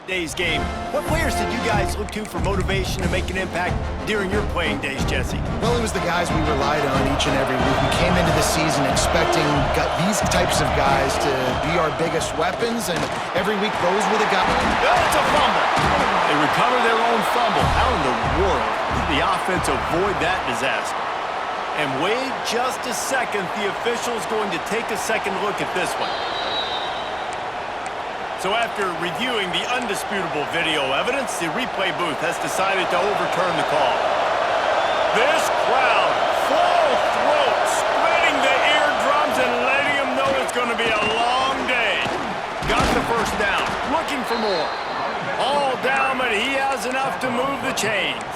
Today's game. What players did you guys look to for motivation to make an impact during your playing days, Jesse? Well, it was the guys we relied on each and every week. We came into the season expecting these types of guys to be our biggest weapons, and every week those were the guys. That's a fumble. They recover their own fumble. How in the world did the offense avoid that disaster? And wait just a second. The official's going to take a second look at this one. So after reviewing the undisputable video evidence, the replay booth has decided to overturn the call. This crowd, full throat, splitting the eardrums and letting them know it's going to be a long day. Got the first down, looking for more. All down, but he has enough to move the chains.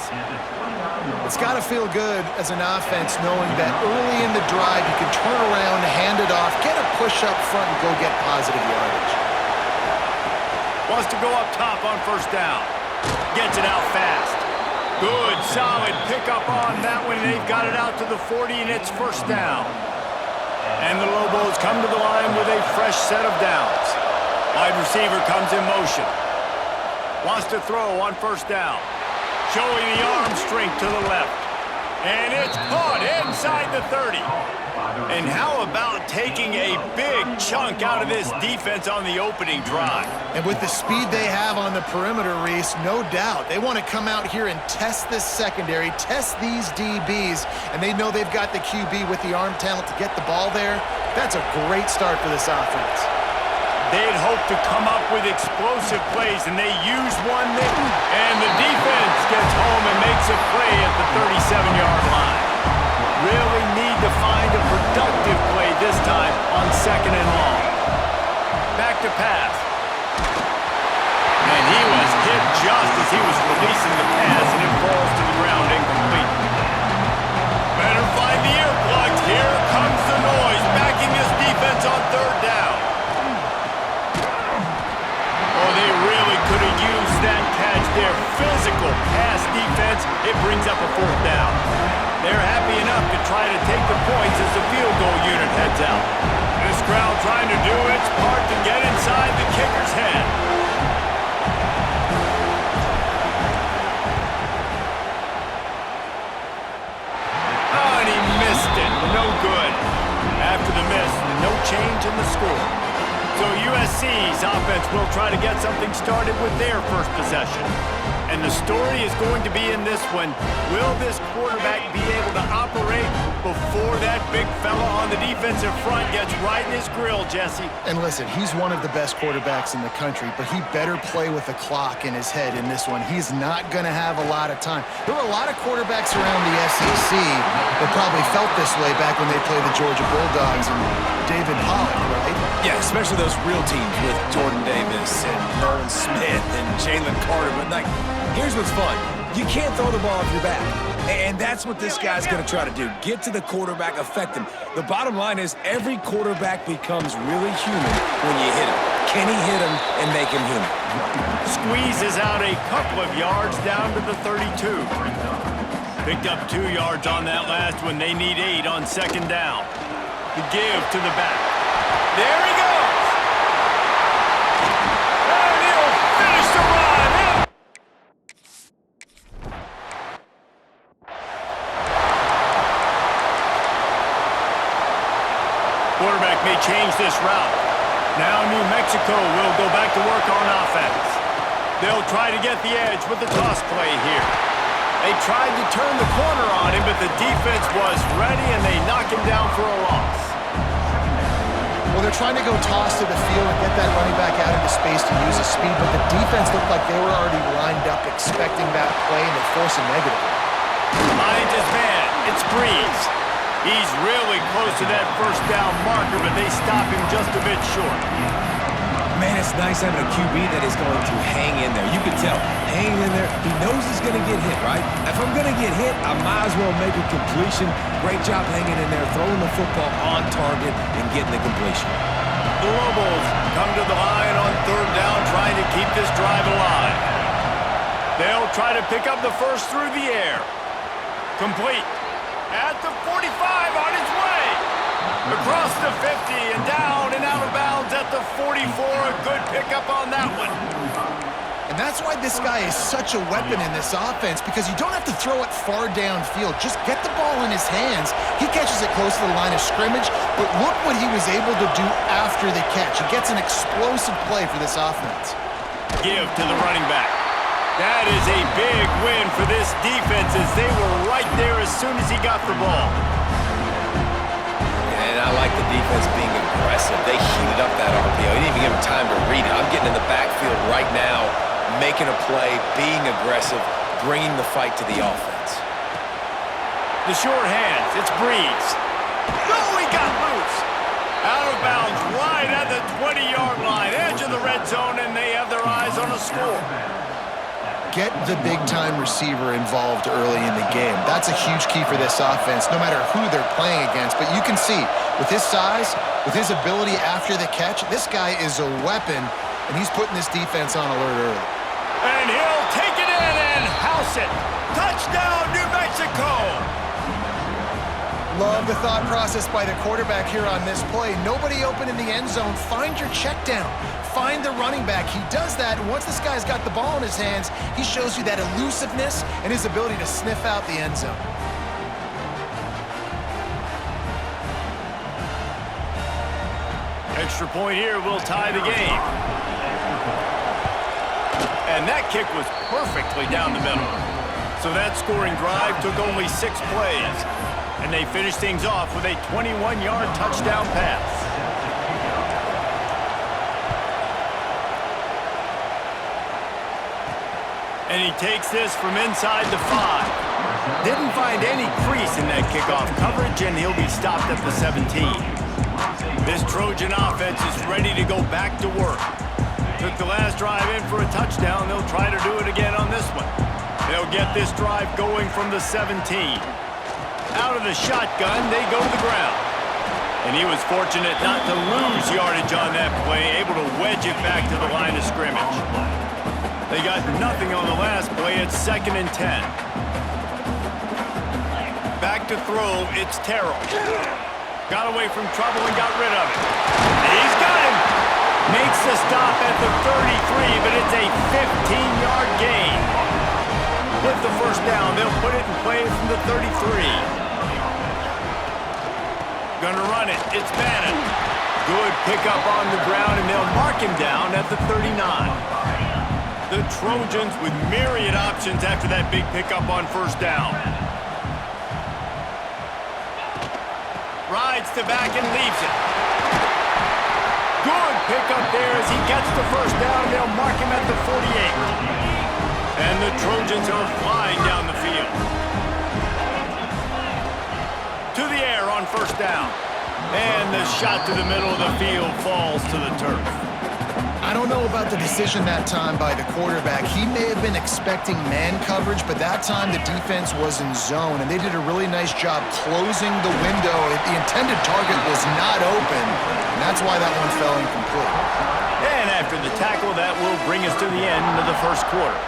It's got to feel good as an offense knowing that early in the drive you can turn around, hand it off, get a push up front, and go get positive yardage. Wants to go up top on first down. Gets it out fast. Good, solid pickup on that one. They've got it out to the 40, and it's first down. And the Lobos come to the line with a fresh set of downs. Wide receiver comes in motion. Wants to throw on first down. Showing the arm strength to the left. And it's caught inside the 30. And how about taking a big chunk out of this defense on the opening drive? And with the speed they have on the perimeter, Reese, no doubt, they want to come out here and test this secondary, test these DBs, and they know they've got the QB with the arm talent to get the ball there. That's a great start for this offense. They had hoped to come up with explosive plays, and they used one there. And the defense gets home and makes a play at the 37-yard line. Really need to find a productive play this time on second and long. Back to pass. And he was hit just as he was releasing the pass, and it falls to the ground incomplete. Better find the earplugs. Here comes the noise, backing this defense on third down. Oh, they really could have used that catch there. Physical pass defense. It brings up a fourth down. They're happy enough to try to take the points as the field goal unit heads out. This crowd trying to do its part to get inside the kicker's head. Oh, and he missed it. No good. After the miss, no change in the score. So USC's offense will try to get something started with their first possession. And the story is going to be in this one. Will this quarterback be able to operate before that big fella on the defensive front gets right in his grill, Jesse? And listen, he's one of the best quarterbacks in the country, but he better play with the clock in his head in this one. He's not going to have a lot of time. There were a lot of quarterbacks around the SEC that probably felt this way back when they played the Georgia Bulldogs and David Pollock, right? Yeah, especially those real teams with Jordan Davis and Nolan Smith and Jalen Carter. But, like, here's what's fun. You can't throw the ball off your back. And that's what this guy's going to try to do. Get to the quarterback, affect him. The bottom line is every quarterback becomes really human when you hit him. Can he hit him and make him human? Squeezes out a couple of yards down to the 32. Picked up 2 yards on that last one. They need 8 on second down. The give to the back. There he goes! And he'll finish the run! Quarterback may change this route. Now New Mexico will go back to work on offense. They'll try to get the edge with the toss play here. They tried to turn the corner on him, but the defense was ready, and they knock him down for a loss. Well, they're trying to go toss to the field and get that running back out into space to use his speed, but the defense looked like they were already lined up expecting that play, and they force a negative. Behind his man, it's Breeze. He's really close to that first down marker, but they stop him just a bit short. Man, it's nice having a QB that is going to hang in there. You can tell, hanging in there, he knows he's going to get hit, right? If I'm going to get hit, I might as well make a completion. Great job hanging in there, throwing the football on target and getting the completion. The Lobos come to the line on third down, trying to keep this drive alive. They'll try to pick up the first through the air. Complete. At the 45 on its way. Across the 50 and down and out of bounds at the 44. A good pickup on that one. And that's why this guy is such a weapon in this offense, because you don't have to throw it far downfield. Just get the ball in his hands. He catches it close to the line of scrimmage, but look what he was able to do after the catch. He gets an explosive play for this offense. Give to the running back. That is a big win for this defense, as they were right there as soon as he got the ball. And I like the defense being aggressive. They heated up that RPO. He didn't even give him time to read it. I'm getting in the backfield right now, making a play, being aggressive, bringing the fight to the offense. The short hands, it's Breeze. Oh, he got loose. Out of bounds, right at the 20-yard line, edge of the red zone, and they have their eyes on a score. Get the big-time receiver involved early in the game. That's a huge key for this offense, no matter who they're playing against. But you can see, with his size, with his ability after the catch, this guy is a weapon, and he's putting this defense on alert early. And he'll take it in and house it. Touchdown, New Mexico! Love the thought process by the quarterback here on this play. Nobody open in the end zone. Find your check down. Find the running back. He does that, and once this guy's got the ball in his hands, he shows you that elusiveness and his ability to sniff out the end zone. Extra point here will tie the game. And that kick was perfectly down the middle. So that scoring drive took only 6 plays. And they finished things off with a 21-yard touchdown pass. And he takes this from inside the 5. Didn't find any crease in that kickoff coverage, and he'll be stopped at the 17. This Trojan offense is ready to go back to work. Took the last drive in for a touchdown. They'll try to do it again on this one. They'll get this drive going from the 17. Out of the shotgun, they go to the ground. And he was fortunate not to lose yardage on that play, able to wedge it back to the line of scrimmage. They got nothing on the last play. It's 2nd and 10. Back to throw, it's Terrell. Got away from trouble and got rid of it. He's got him. Makes the stop at the 33, but it's a 15-yard gain. With the first down, they'll put it in play from the 33. Gonna run it. It's Bannon. Good pickup on the ground, and they'll mark him down at the 39. The Trojans with myriad options after that big pickup on first down. Rides to back and leaves it. Good pickup there as he gets the first down. They'll mark him at the 48. And the Trojans are flying down the field. To the air on first down. And the shot to the middle of the field falls to the turf. I don't know about the decision that time by the quarterback. He may have been expecting man coverage, but that time the defense was in zone, and they did a really nice job closing the window. The intended target was not open, and that's why that one fell incomplete. And after the tackle, that will bring us to the end of the first quarter.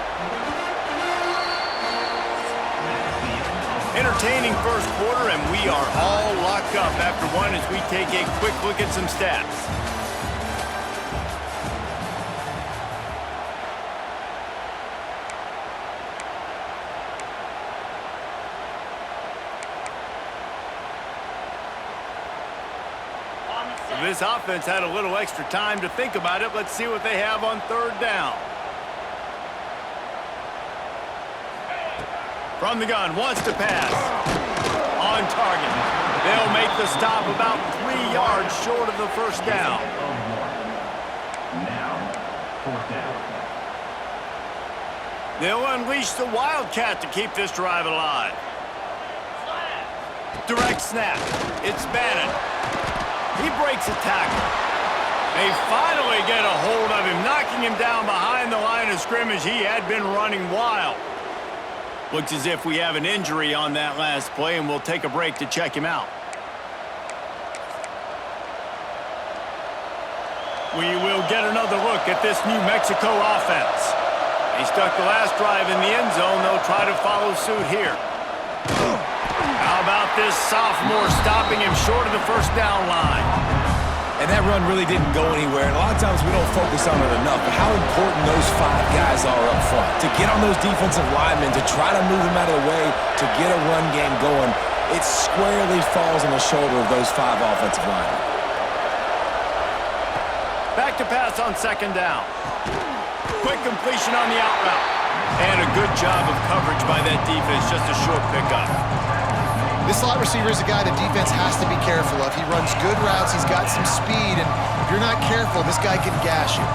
Entertaining first quarter, and we are all locked up after one as we take a quick look at some stats. This offense had a little extra time to think about it. Let's see what they have on third down. From the gun, wants to pass. On target. They'll make the stop about 3 yards short of the first down. Now, fourth down. They'll unleash the Wildcat to keep this drive alive. Direct snap. It's Bannon. He breaks a tackle. They finally get a hold of him, knocking him down behind the line of scrimmage. He had been running wild. Looks as if we have an injury on that last play, and we'll take a break to check him out. We will get another look at this New Mexico offense. He stuck the last drive in the end zone. They'll try to follow suit here. How about this sophomore stopping him short of the first down line? And that run really didn't go anywhere. And a lot of times we don't focus on it enough, but how important those 5 guys are up front. To get on those defensive linemen, to try to move them out of the way, to get a run game going, it squarely falls on the shoulder of those 5 offensive linemen. Back to pass on 2nd down. Quick completion on the out route. And a good job of coverage by that defense, just a short pickup. This slot receiver is a guy the defense has to be careful of. He runs good routes, he's got some speed, and if you're not careful, this guy can gash you.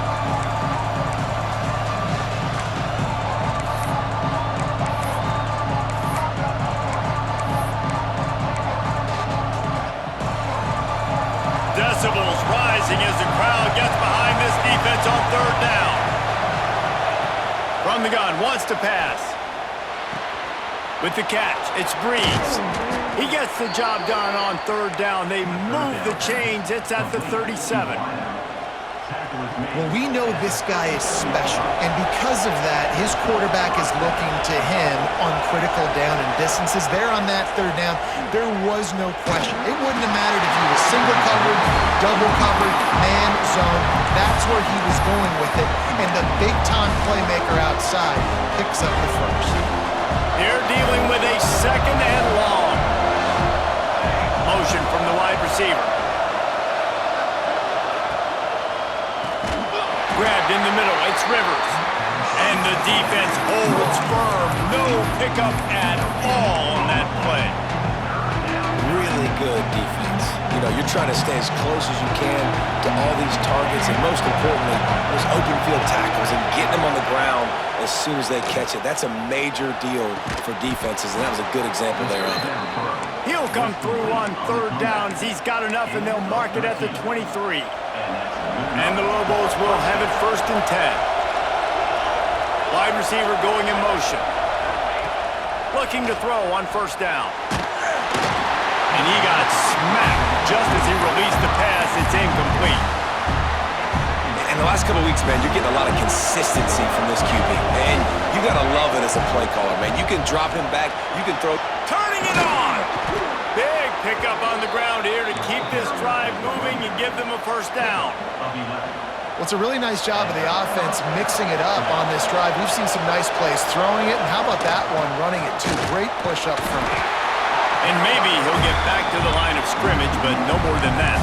Decibels rising as the crowd gets behind this defense on 3rd down. From the gun, wants to pass. With the catch, it's Breeze. He gets the job done on 3rd down. They move the chains. It's at the 37. Well, we know this guy is special, and because of that, his quarterback is looking to him on critical down and distances. There on that 3rd down, there was no question. It wouldn't have mattered if he was single covered, double covered, man, zone. That's where he was going with it, and the big-time playmaker outside picks up the first. They're dealing with a 2nd and long. Motion from the wide receiver. Grabbed in the middle, it's Rivers. And the defense holds firm. No pickup at all on that play. Really good defense. You know, you're trying to stay as close as you can to all these targets, and most importantly, those open field tackles and getting them on the ground as soon as they catch it. That's a major deal for defenses, and that was a good example there of it. He'll come through on 3rd downs. He's got enough, and they'll mark it at the 23. And the Lobos will have it 1st and 10. Wide receiver going in motion. Looking to throw on 1st down. And he got smacked just as he released the pass. It's incomplete. In the last couple of weeks, man, you're getting a lot of consistency from this QB. And you got to love it as a play caller, man. You can drop him back. You can throw. Turning it on! Big pickup on the ground here to keep this drive moving and give them a 1st down. Well, it's a really nice job of the offense mixing it up on this drive. We've seen some nice plays throwing it, and how about that one running it too? Great push up front. And maybe he'll get back to the line of scrimmage, but no more than that.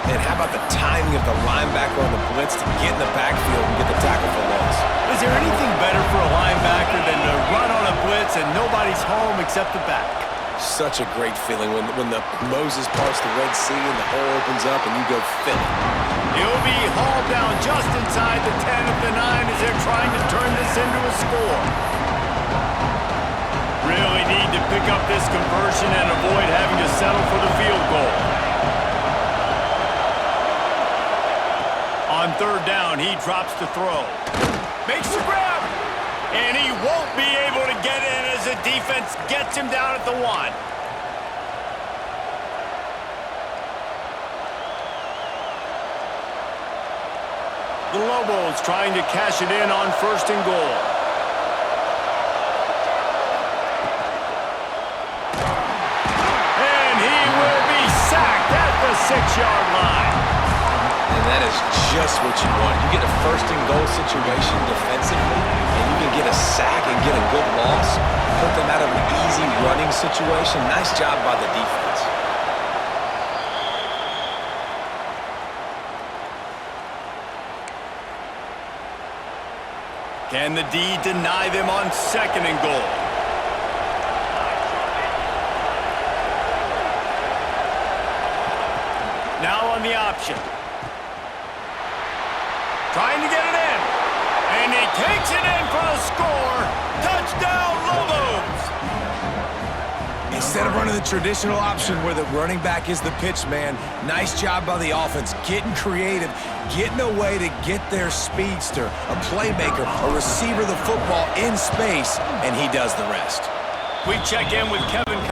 And how about the timing of the linebacker on the blitz to get in the backfield and get the tackle for loss? Is there anything better for a linebacker than to run on a blitz and nobody's home except the back? Such a great feeling when the Moses parts the Red Sea and the hole opens up and you go fill it. He'll be hauled down just inside the 10 of the 9 as they're trying to turn this into a score. Really need to pick up this conversion and avoid having to settle for the field goal. On 3rd down, he drops to throw. Makes the grab. And he won't be able to get in as the defense gets him down at the 1. The Lobos trying to cash it in on 1st and goal. And he will be sacked at the 6-yard line. And that is just what you want. You get a 1st and goal situation defensively, and you can get a sack and get a good loss, put them out of an easy running situation. Nice job by the defense. Can the D deny them on 2nd and goal? Now on the option. Trying to get it in. And he takes it in for the score. Touchdown, Lobos! Instead of running the traditional option where the running back is the pitch man, nice job by the offense, getting creative, getting a way to get their speedster, a playmaker, a receiver the football in space, and he does the rest. We check in with Kevin